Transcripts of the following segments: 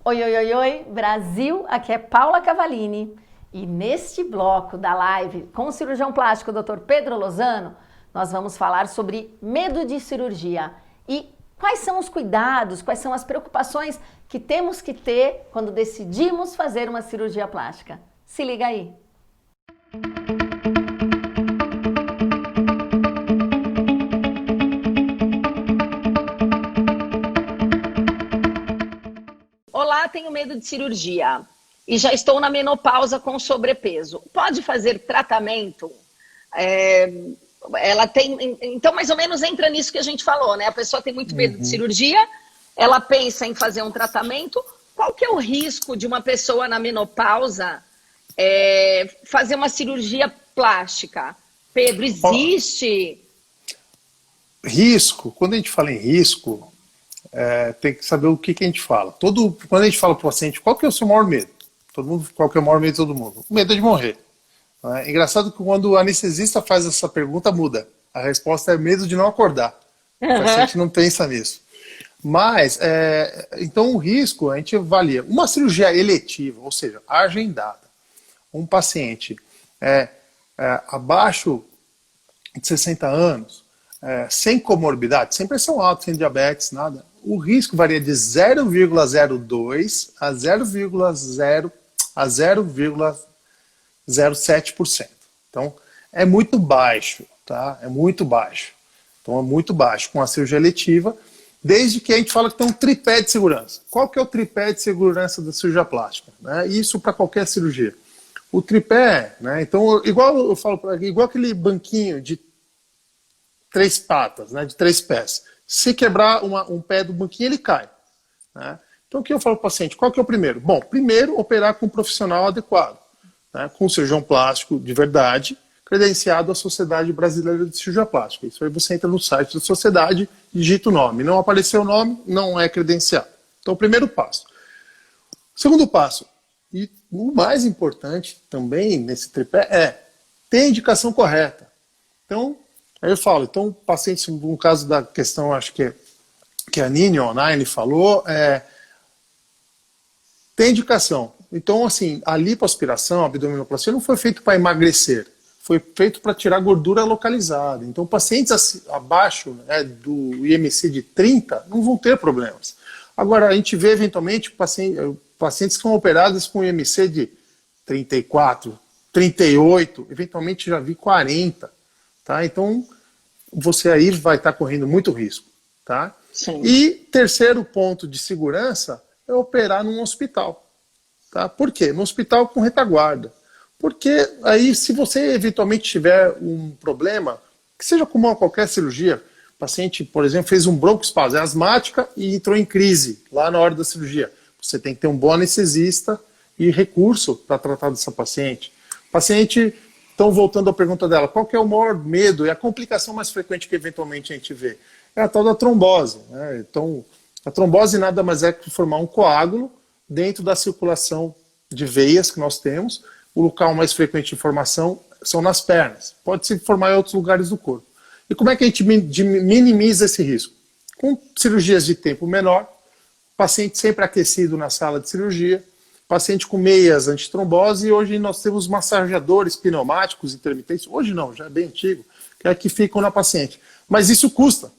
Oi, oi, oi, oi, Brasil, aqui é Paula Cavalini e neste bloco da live com o cirurgião plástico Dr. Pedro Lozano, nós vamos falar sobre medo de cirurgia e quais são os cuidados, quais são as preocupações que temos que ter quando decidimos fazer uma cirurgia plástica. Se liga aí! Olá, tenho medo de cirurgia e já estou na menopausa com sobrepeso. Pode fazer tratamento? Ela tem, então mais ou menos entra nisso que a gente falou, né? A pessoa tem muito medo de cirurgia, ela pensa em fazer um tratamento. Qual que é o risco de uma pessoa na menopausa fazer uma cirurgia plástica? Pedro, existe? Risco, quando a gente fala em risco, tem que saber o que a gente fala. Quando a gente fala para o paciente, qual que é o seu maior medo? Qual que é o maior medo de todo mundo? O medo de morrer. É engraçado que quando o anestesista faz essa pergunta, muda. A resposta é medo de não acordar. O paciente não pensa nisso. Mas, então o risco, a gente avalia. Uma cirurgia eletiva, ou seja, agendada. Um paciente abaixo de 60 anos, sem comorbidade, sem pressão alta, sem diabetes, nada. O risco varia de 0,02 a 0,07%. Então, é muito baixo, tá? É muito baixo. Então, é muito baixo com a cirurgia eletiva, desde que a gente fala que tem um tripé de segurança. Qual que é o tripé de segurança da cirurgia plástica? Né? Isso para qualquer cirurgia. O tripé, né? Então, igual eu falo, igual aquele banquinho de 3 patas, né? De 3 pés. Se quebrar um pé do banquinho, ele cai. Né? Então, o que eu falo para o paciente? Qual que é o primeiro? Bom, primeiro, operar com um profissional adequado. Né? Com um cirurgião plástico de verdade, credenciado à Sociedade Brasileira de Cirurgia Plástica. Isso aí você entra no site da sociedade, digita o nome. Não apareceu o nome, não é credenciado. Então, o primeiro passo. O segundo passo, e o mais importante também nesse tripé, ter a indicação correta. Então, aí eu falo, então, pacientes, no caso da questão, acho que a Nini Online falou, tem indicação. Então, assim, a lipoaspiração, a abdominoplastia não foi feito para emagrecer, foi feito para tirar gordura localizada. Então, pacientes abaixo do IMC de 30 não vão ter problemas. Agora, a gente vê, eventualmente, pacientes que são operados com IMC de 34, 38, eventualmente já vi 40. Tá? Então, você aí vai estar correndo muito risco. Tá? Sim. E terceiro ponto de segurança é operar num hospital. Tá? Por quê? No hospital com retaguarda. Porque aí, se você eventualmente tiver um problema, que seja comum a qualquer cirurgia, o paciente, por exemplo, fez um broncoespasmo, é asmática e entrou em crise lá na hora da cirurgia. Você tem que ter um bom anestesista e recurso para tratar dessa paciente. Paciente, então voltando à pergunta dela, qual que é o maior medo e a complicação mais frequente que eventualmente a gente vê? É a tal da trombose. Né? Então, a trombose nada mais é que formar um coágulo dentro da circulação de veias que nós temos. O local mais frequente de formação são nas pernas. Pode se formar em outros lugares do corpo. E como é que a gente minimiza esse risco? Com cirurgias de tempo menor, paciente sempre aquecido na sala de cirurgia, paciente com meias antitrombose, e hoje nós temos massageadores pneumáticos intermitentes, hoje não, já é bem antigo, que ficam na paciente. Mas isso custa.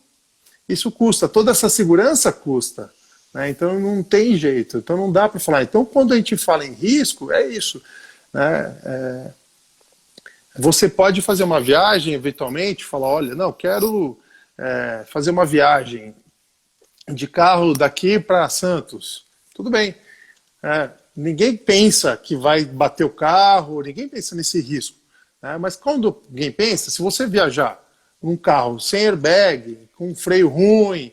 Isso custa. Toda essa segurança custa. Né? Então não tem jeito. Então não dá para falar. Então quando a gente fala em risco, é isso. Né? Você pode fazer uma viagem, eventualmente, falar, olha, não, quero fazer uma viagem de carro daqui para Santos. Tudo bem. Ninguém pensa que vai bater o carro, ninguém pensa nesse risco. Né? Mas quando alguém pensa, se você viajar num carro sem airbag, com freio ruim,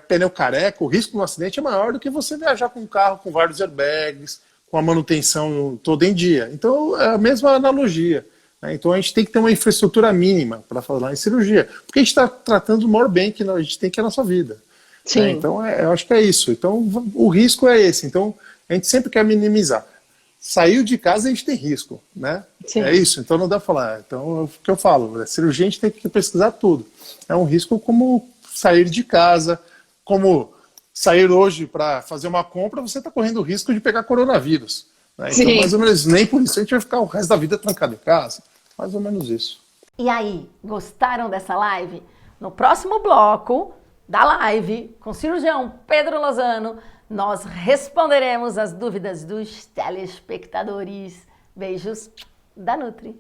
pneu careca, o risco do acidente é maior do que você viajar com um carro com vários airbags, com a manutenção toda em dia. Então, é a mesma analogia. Né? Então, a gente tem que ter uma infraestrutura mínima para falar em cirurgia, porque a gente está tratando do maior bem que a gente tem, que é a nossa vida. Sim. Né? Então, eu acho que é isso. Então, o risco é esse. Então, a gente sempre quer minimizar. Saiu de casa, a gente tem risco, né? Sim. É isso, então não dá para falar. Então, é o que eu falo, a cirurgia a gente tem que pesquisar tudo. É um risco como sair de casa, como sair hoje para fazer uma compra, você está correndo o risco de pegar coronavírus. Né? Então, mais ou menos, nem por isso a gente vai ficar o resto da vida trancado em casa. Mais ou menos isso. E aí, gostaram dessa live? No próximo bloco da live com o cirurgião Pedro Lozano, nós responderemos as dúvidas dos telespectadores. Beijos da Nutri.